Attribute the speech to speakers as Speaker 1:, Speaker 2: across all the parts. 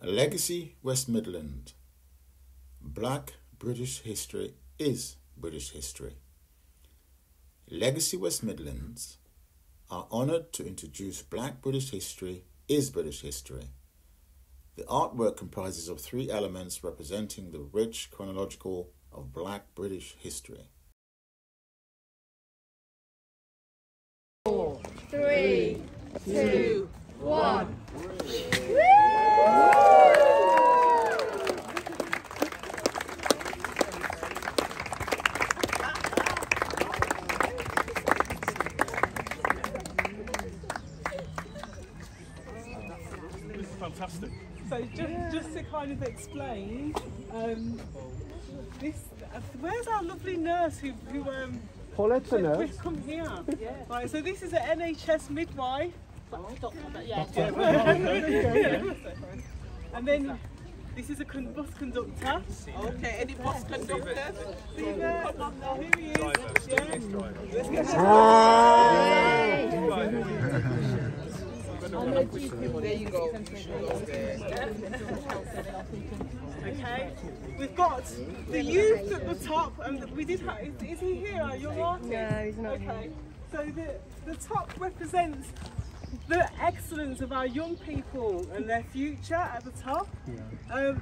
Speaker 1: Legacy West Midland. Black British history is British history. Legacy West Midlands are honoured to introduce Black British history is British history. The artwork comprises of 3 elements representing the rich chronological of Black British history.
Speaker 2: 4, 3, 2, 1.
Speaker 3: Fantastic.
Speaker 4: So just to kind of explain, where's our lovely nurse who
Speaker 3: Paulette's a nurse.
Speaker 4: come here? Yeah. Right, so this is an NHS midwife. And then this is a bus conductor.
Speaker 5: Okay, any bus conductors?
Speaker 4: Here he is. Let's get
Speaker 5: There you go.
Speaker 4: Okay, we've got the youth at the top, and we did have, is he here, our young artist?
Speaker 2: No, he's not.
Speaker 4: Okay, so the top represents the excellence of our young people and their future at the top.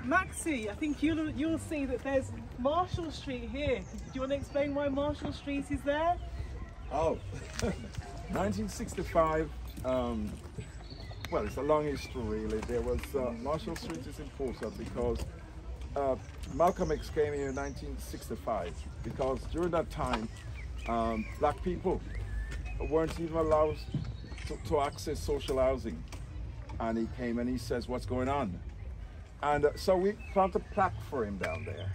Speaker 4: Maxie, I think you'll see that there's Marshall Street here. Do you want to explain why Marshall Street is there?
Speaker 3: Oh, 1965. Well, it's a long history really. There was Marshall Street is important because Malcolm X came here in 1965 because during that time black people weren't even allowed to access social housing, and he came and he says, what's going on? And so we planted a plaque for him down there.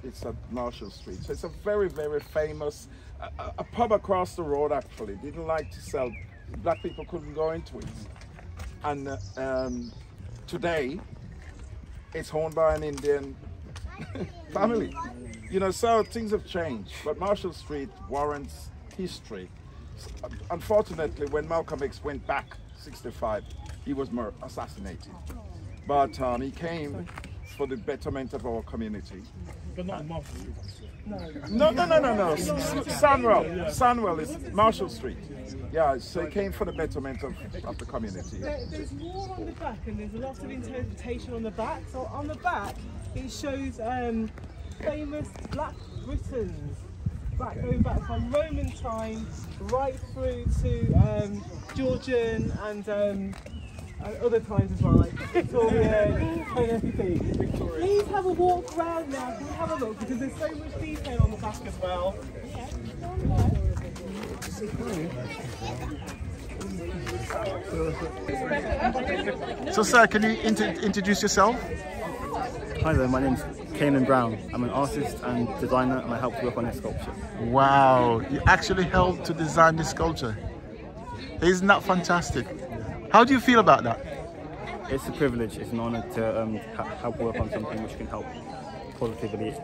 Speaker 3: It's at Marshall Street. So it's a very, very famous, a pub across the road actually didn't like to sell, black people couldn't go into it. And today it's owned by an Indian family. You know, so things have changed, but Marshall Street warrants history. Unfortunately, when Malcolm X went back 65, he was assassinated. But he came for the betterment of our community.
Speaker 6: But not Marshall Street.
Speaker 3: No. Sandwell is Marshall Street. Yeah, so he came for the betterment of the community.
Speaker 4: There's more on the back, and there's a lot of interpretation on the back. So on the back, it shows famous Black Britons, going back from Roman times right through to Georgian and other times as well, like Victorian and everything. Please have a walk around now. Can we have a look, because there's so much detail on the back as well.
Speaker 7: So sir, can you introduce yourself?
Speaker 8: Hi there, my name's Kanan Brown. I'm an artist and designer, and I helped work on this sculpture.
Speaker 7: Wow, you actually helped to design this sculpture. Isn't that fantastic? How do you feel about that?
Speaker 8: It's a privilege, it's an honour to help work on something which can help positively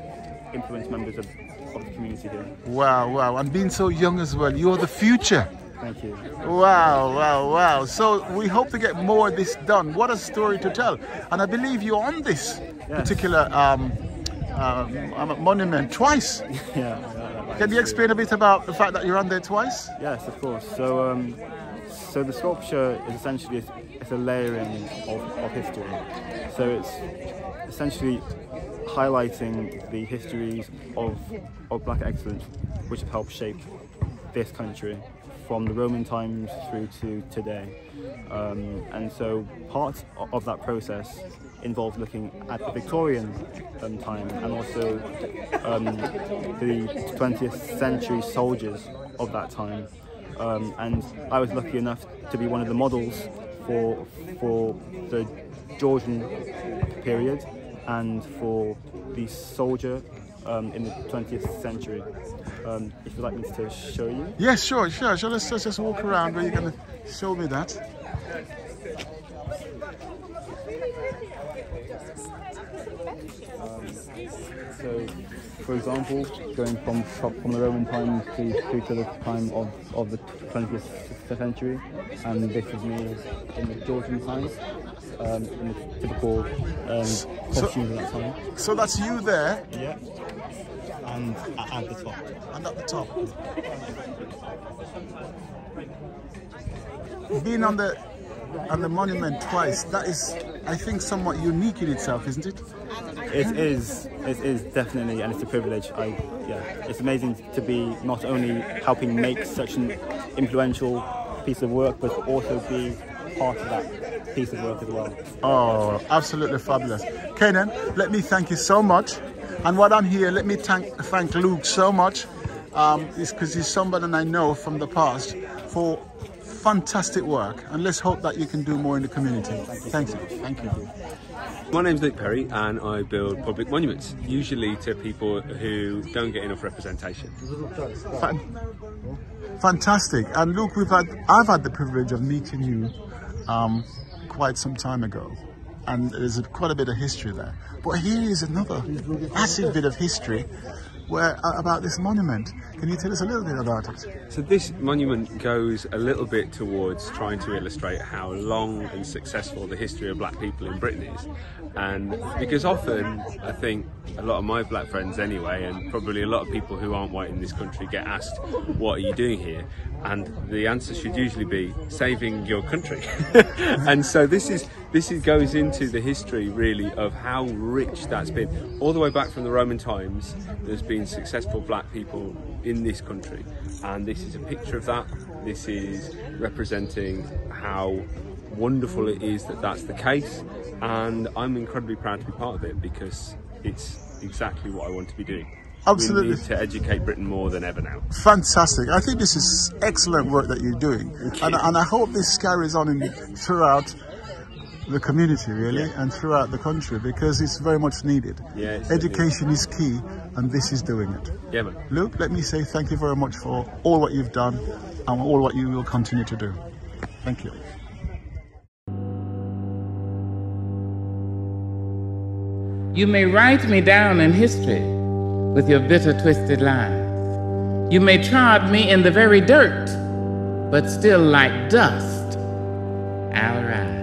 Speaker 8: influence members of the community here.
Speaker 7: Wow, and being so young as well, you're the future.
Speaker 8: Thank you.
Speaker 7: Wow. So we hope to get more of this done. What a story to tell. And I believe you're on this particular monument twice. Can you explain a bit about the fact that you're on there twice?
Speaker 8: Yes, of course. So the sculpture is essentially it's a layering of history. So it's essentially highlighting the histories of Black excellence which have helped shape this country from the Roman times through to today. And so part of that process involved looking at the Victorian time and also the 20th century soldiers of that time. And I was lucky enough to be one of the models for the Georgian period and for the soldier in the 20th century. If you'd like me to show you?
Speaker 7: Yes, sure. Let's just walk around where you're going to show me that.
Speaker 8: So, for example, going from the Roman times through to the time of the 20th century, and this is me in the Georgian times, in the typical costumes of that time.
Speaker 7: So that's you there?
Speaker 8: Yeah. And at the top.
Speaker 7: And at the top. Being on the monument twice, that is, I think, somewhat unique in itself, isn't it?
Speaker 8: It is definitely, and it's a privilege. It's amazing to be not only helping make such an influential piece of work, but also be part of that piece of work as well.
Speaker 7: Oh, absolutely fabulous. Kenan, let me thank you so much. And while I'm here, let me thank Luke so much, because he's somebody I know from the past, for fantastic work. And let's hope that you can do more in the community. Thank you. Thank you.
Speaker 6: My name's Luke Perry, and I build public monuments, usually to people who don't get enough representation.
Speaker 7: Fantastic. And Luke, I've had the privilege of meeting you quite some time ago, and there's quite a bit of history there. But here is another massive bit of history about this monument. Can you tell us a little bit about it?
Speaker 6: So this monument goes a little bit towards trying to illustrate how long and successful the history of black people in Britain is. And because often, I think a lot of my black friends anyway, and probably a lot of people who aren't white in this country, get asked, what are you doing here? And the answer should usually be saving your country. And so this goes into the history really of how rich that's been. All the way back from the Roman times, there's been successful black people in this country, and this is a picture of that. This is representing how wonderful it is that that's the case, and I'm incredibly proud to be part of it because it's exactly what I want to be doing.
Speaker 7: Absolutely.
Speaker 6: We need to educate Britain more than ever now.
Speaker 7: Fantastic. I think this is excellent work that you're doing, and I hope this carries on throughout the community, really, and throughout the country, because it's very much needed.
Speaker 6: Yeah,
Speaker 7: education is key, and this is doing it.
Speaker 6: Yeah, man.
Speaker 7: Luke, let me say thank you very much for all what you've done and all what you will continue to do. Thank you.
Speaker 9: You may write me down in history with your bitter, twisted lies. You may trod me in the very dirt, but still like dust, I'll rise.